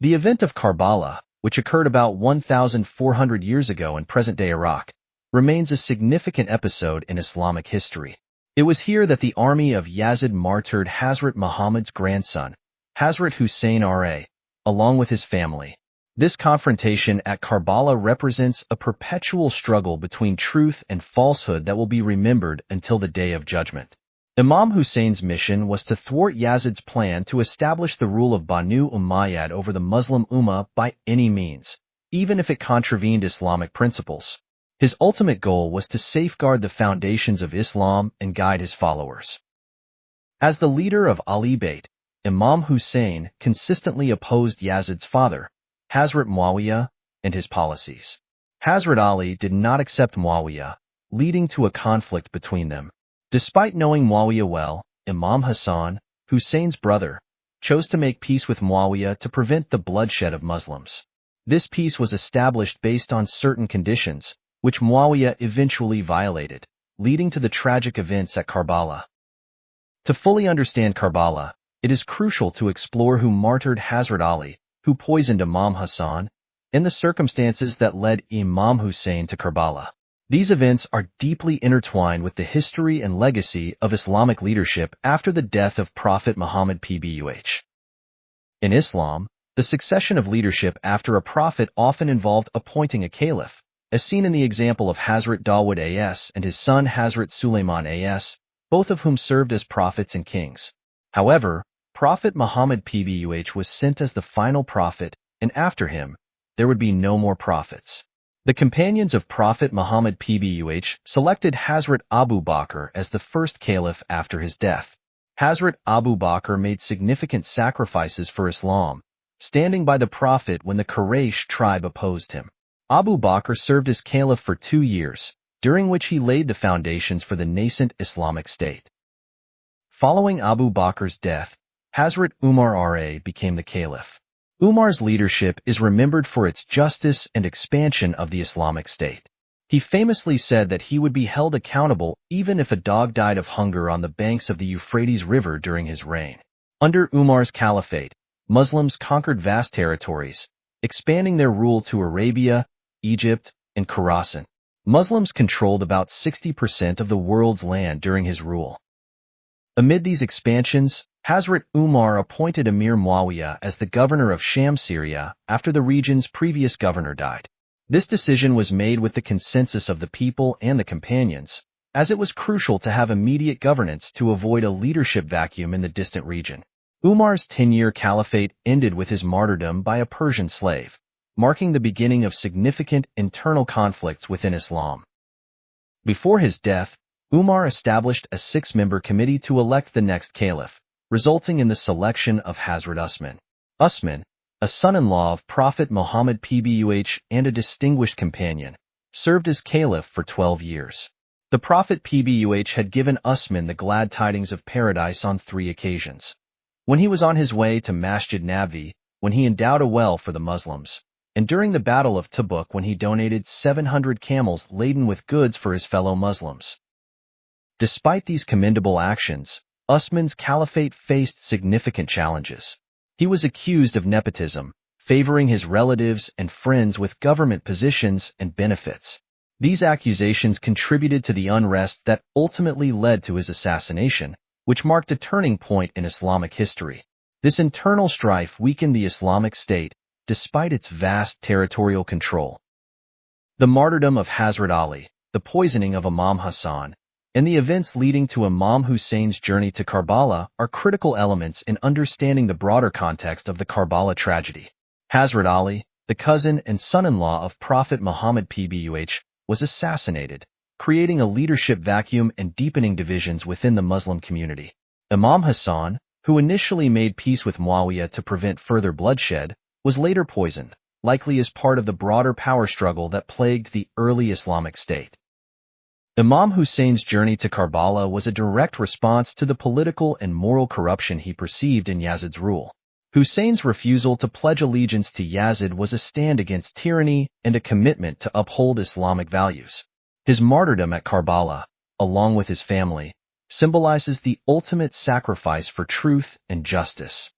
The event of Karbala, which occurred about 1,400 years ago in present-day Iraq, remains a significant episode in Islamic history. It was here that the army of Yazid martyred Hazrat Muhammad's grandson, Hazrat Hussain R.A., along with his family. This confrontation at Karbala represents a perpetual struggle between truth and falsehood that will be remembered until the Day of Judgment. Imam Hussein's mission was to thwart Yazid's plan to establish the rule of Banu Umayyad over the Muslim Ummah by any means, even if it contravened Islamic principles. His ultimate goal was to safeguard the foundations of Islam and guide his followers. As the leader of Ali Bayt, Imam Hussain consistently opposed Yazid's father, Hazrat Muawiyah, and his policies. Hazrat Ali did not accept Muawiyah, leading to a conflict between them. Despite knowing Muawiyah well, Imam Hussain, Hussein's brother, chose to make peace with Muawiyah to prevent the bloodshed of Muslims. This peace was established based on certain conditions, which Muawiyah eventually violated, leading to the tragic events at Karbala. To fully understand Karbala, it is crucial to explore who martyred Hazrat Ali, who poisoned Imam Hussain, and the circumstances that led Imam Hussain to Karbala. These events are deeply intertwined with the history and legacy of Islamic leadership after the death of Prophet Muhammad PBUH. In Islam, the succession of leadership after a prophet often involved appointing a caliph, as seen in the example of Hazrat Dawood A.S. and his son Hazrat Sulaiman A.S., both of whom served as prophets and kings. However, Prophet Muhammad PBUH was sent as the final prophet, and after him, there would be no more prophets. The companions of Prophet Muhammad PBUH selected Hazrat Abu Bakr as the first caliph after his death. Hazrat Abu Bakr made significant sacrifices for Islam, standing by the Prophet when the Quraysh tribe opposed him. Abu Bakr served as caliph for 2 years, during which he laid the foundations for the nascent Islamic State. Following Abu Bakr's death, Hazrat Umar R.A. became the caliph. Umar's leadership is remembered for its justice and expansion of the Islamic State. He famously said that he would be held accountable even if a dog died of hunger on the banks of the Euphrates River during his reign. Under Umar's caliphate, Muslims conquered vast territories, expanding their rule to Arabia, Egypt, and Khorasan. Muslims controlled about 60% of the world's land during his rule. Amid these expansions, Hazrat Umar appointed Emir Muawiyah as the governor of Sham, Syria, after the region's previous governor died. This decision was made with the consensus of the people and the companions, as it was crucial to have immediate governance to avoid a leadership vacuum in the distant region. Umar's 10-year caliphate ended with his martyrdom by a Persian slave, marking the beginning of significant internal conflicts within Islam. Before his death, Umar established a 6-member committee to elect the next caliph, resulting in the selection of Hazrat Usman. Usman, a son-in-law of Prophet Muhammad PBUH and a distinguished companion, served as caliph for 12 years. The Prophet PBUH had given Usman the glad tidings of paradise on 3 occasions. When he was on his way to Masjid Nabawi, when he endowed a well for the Muslims, and during the Battle of Tabuk when he donated 700 camels laden with goods for his fellow Muslims. Despite these commendable actions, Usman's caliphate faced significant challenges. He was accused of nepotism, favoring his relatives and friends with government positions and benefits. These accusations contributed to the unrest that ultimately led to his assassination, which marked a turning point in Islamic history. This internal strife weakened the Islamic State, despite its vast territorial control. The martyrdom of Hazrat Ali, the poisoning of Imam Hussain, and the events leading to Imam Hussein's journey to Karbala are critical elements in understanding the broader context of the Karbala tragedy. Hazrat Ali, the cousin and son-in-law of Prophet Muhammad PBUH, was assassinated, creating a leadership vacuum and deepening divisions within the Muslim community. Imam Hussain, who initially made peace with Muawiyah to prevent further bloodshed, was later poisoned, likely as part of the broader power struggle that plagued the early Islamic State. Imam Hussein's journey to Karbala was a direct response to the political and moral corruption he perceived in Yazid's rule. Hussein's refusal to pledge allegiance to Yazid was a stand against tyranny and a commitment to uphold Islamic values. His martyrdom at Karbala, along with his family, symbolizes the ultimate sacrifice for truth and justice.